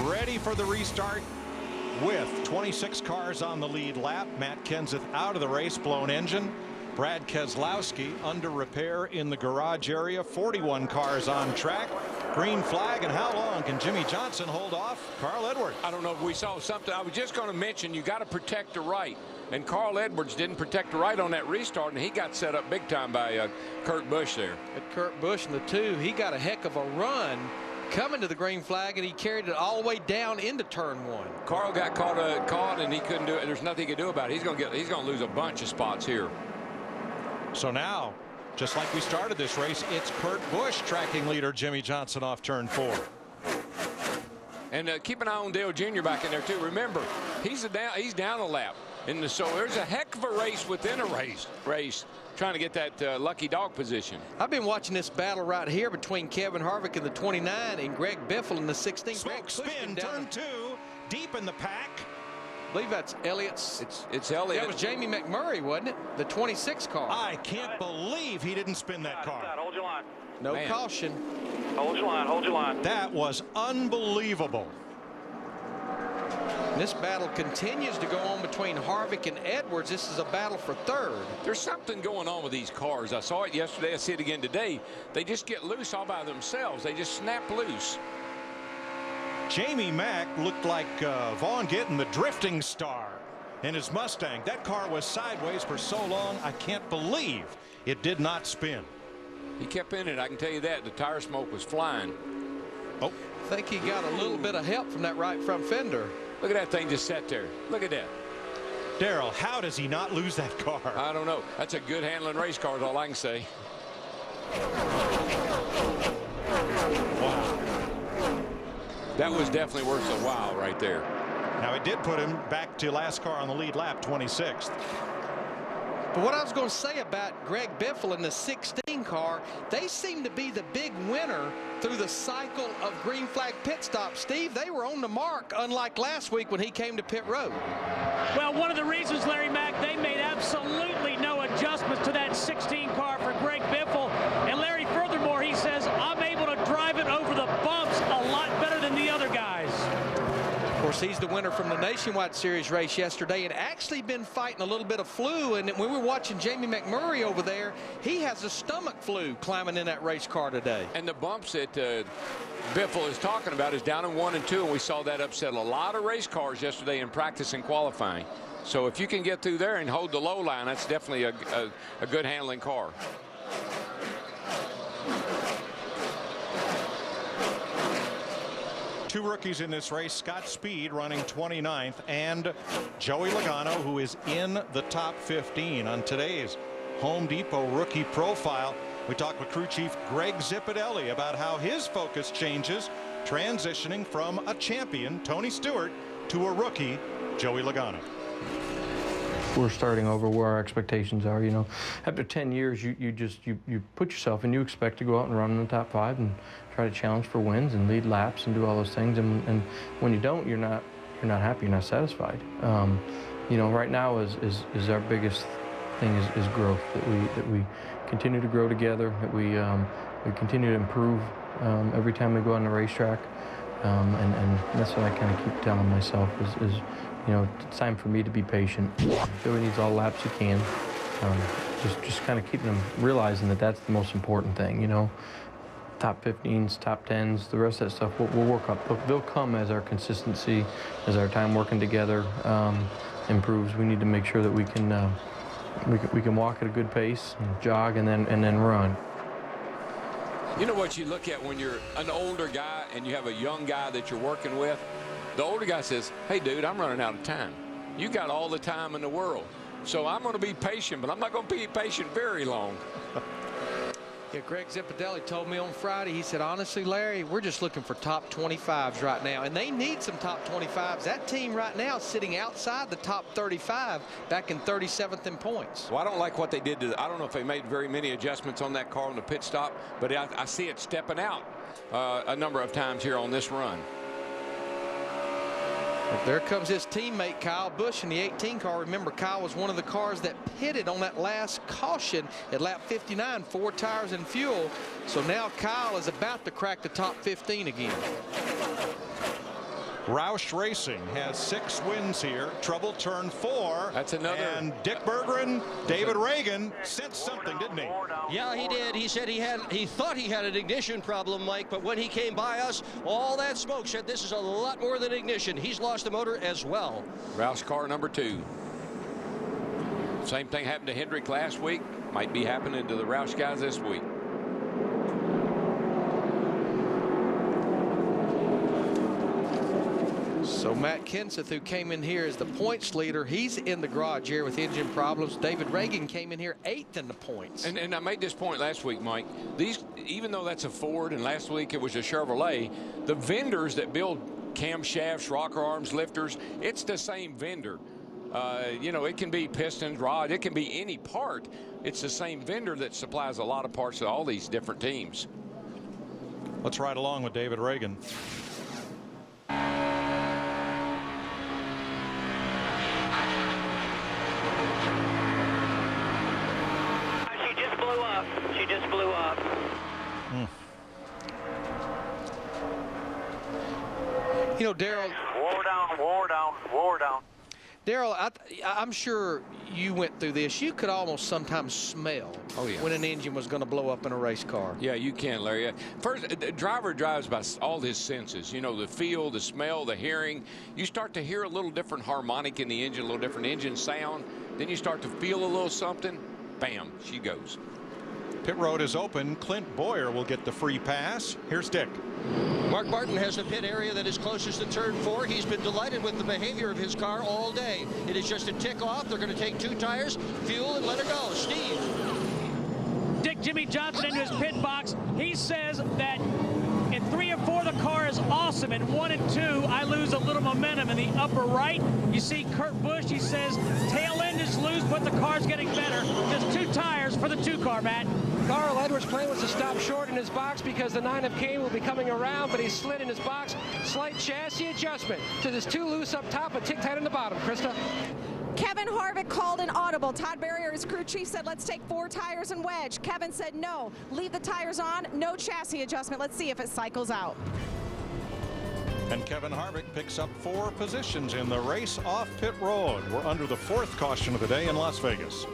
ready for the restart with 26 cars on the lead lap. Matt Kenseth out of the race, blown engine. Brad Keselowski under repair in the garage area. 41 cars on track. Green flag, and how long can Jimmy Johnson hold off Carl Edwards? I don't know if we saw something. I was just going to mention you got to protect the right. And Carl Edwards didn't protect the right on that restart, and he got set up big time by Kurt Busch there. At Kurt Busch in the 2, he got a heck of a run coming to the green flag, and he carried it all the way down into turn 1. Carl got caught, and he couldn't do it. There's nothing he could do about it. He's going to lose a bunch of spots here. So now, just like we started this race, it's Kurt Busch tracking leader Jimmy Johnson off turn 4. And keep an eye on Dale Jr. back in there too. Remember, he's down a lap. So there's a heck of a race within a race trying to get that lucky dog position. I've been watching this battle right here between Kevin Harvick in the 29 and Greg Biffle in the 16. Smoke spin, turn 2, deep in the pack. I believe that's Elliott's. It's Elliott. That was Jamie McMurray, wasn't it? The 26 car. I can't believe he didn't spin that car. Hold your line. No caution. Hold your line. Hold your line. That was unbelievable. This battle continues to go on between Harvick and Edwards. This is a battle for third. There's something going on with these cars. I saw it yesterday. I see it again today. They just get loose all by themselves. They just snap loose. Jamie Mack looked like Vaughn Gittin, the drifting star in his Mustang. That car was sideways for so long, I can't believe it did not spin. He kept in it, I can tell you that. The tire smoke was flying. Oh, I think he got a little bit of help from that right front fender. Look at that thing just sat there. Look at that. Darrell, how does he not lose that car? I don't know. That's a good handling race car is all I can say. Wow. That was definitely worth a wow right there. Now it did put him back to last car on the lead lap, 26th. But what I was going to say about Greg Biffle in the 16 car, they seem to be the big winner through the cycle of green flag pit stops. Steve, they were on the mark, unlike last week when he came to pit road. Well, one of the reasons, Larry Mack, they made absolutely no adjustments to that 16 car for Greg Biffle. And Larry, furthermore, he says, I'm able to drive it over the bumps a lot better than the other guys. Of course, he's the winner from the Nationwide Series race yesterday and actually been fighting a little bit of flu. And when we were watching Jamie McMurray over there, he has a stomach flu climbing in that race car today. And the bumps that Biffle is talking about is down in 1 and 2, and we saw that upset a lot of race cars yesterday in practice and qualifying. So if you can get through there and hold the low line, that's definitely a good handling car. Two rookies in this race, Scott Speed running 29th, and Joey Logano, who is in the top 15 on today's Home Depot rookie profile. We talked with crew chief Greg Zipadelli about how his focus changes, transitioning from a champion, Tony Stewart, to a rookie, Joey Logano. We're starting over where our expectations are. You know, after 10 years, you put yourself and you expect to go out and run in the top 5 and try to challenge for wins and lead laps and do all those things. And when you don't, you're not happy, you're not satisfied. You know, right now is our biggest thing is growth, that we continue to grow together, that we continue to improve every time we go on the racetrack. And that's what I kind of keep telling myself is you know, it's time for me to be patient. Everybody needs all the laps you can. Just kind of keeping them realizing that that's the most important thing, you know. Top 15s, top 10s, the rest of that stuff, we'll work up. They'll come as our consistency, as our time working together improves. We need to make sure that we can walk at a good pace, and jog, and then run. You know what you look at when you're an older guy and you have a young guy that you're working with? The older guy says, hey, dude, I'm running out of time. You got all the time in the world. So I'm going to be patient, but I'm not going to be patient very long. Yeah, Greg Zipadelli told me on Friday, he said, honestly, Larry, we're just looking for top 25s right now, and they need some top 25s. That team right now is sitting outside the top 35, back in 37th in points. Well, I don't like what they did to I don't know if they made very many adjustments on that car on the pit stop, but I see it stepping out a number of times here on this run. There comes his teammate Kyle Busch in the 18 car. Remember, Kyle was one of the cars that pitted on that last caution at lap 59, 4 tires and fuel. So now Kyle is about to crack the top 15 again. Roush Racing has 6 wins here. Trouble turn 4. That's another. And Dick Bergeron, David Reagan sensed something, didn't he? Yeah, he did. He said he thought he had an ignition problem, Mike, but when he came by us, all that smoke said this is a lot more than ignition. He's lost the motor as well. Roush car number 2. Same thing happened to Hendrick last week. Might be happening to the Roush guys this week. So Matt Kenseth, who came in here as the points leader, he's in the garage here with engine problems. David Reagan came in here 8th in the points. And I made this point last week, Mike. Even though that's a Ford and last week it was a Chevrolet, the vendors that build camshafts, rocker arms, lifters, it's the same vendor. You know, it can be pistons, rod, it can be any part. It's the same vendor that supplies a lot of parts to all these different teams. Let's ride along with David Reagan. She just blew up. She just blew up. You know, Daryl. Wore down, wore down, wore down. Daryl, I'm sure you went through this. You could almost sometimes smell when an engine was going to blow up in a race car. Yeah, you can, Larry. First, the driver drives by all his senses. You know, the feel, the smell, the hearing. You start to hear a little different harmonic in the engine, a little different engine sound. Then you start to feel a little something. Bam, she goes. Pit road is open. Clint Boyer will get the free pass. Here's Dick. Mark Martin has the pit area that is closest to turn 4. He's been delighted with the behavior of his car all day. It is just a tick off. They're going to take 2 tires, fuel, and let her go. Steve. Dick Jimmy Johnson into his pit box. He says that in 3 and 4 the car is awesome. In 1 and 2 I lose a little momentum. In the upper right you see Kurt Busch. He says tail end is loose but the car's getting better. Just 2 tires for the 2 car, Matt. Carl Edwards' plan was to stop short in his box because the 9 of Kane will be coming around, but he slid in his box. Slight chassis adjustment. So there's 2 loose up top, but tick tight in the bottom. Krista. Kevin Harvick called an audible. Todd Berrier, his crew chief, said, let's take 4 tires and wedge. Kevin said, no, leave the tires on, no chassis adjustment. Let's see if it cycles out. And Kevin Harvick picks up 4 positions in the race off pit road. We're under the 4th caution of the day in Las Vegas.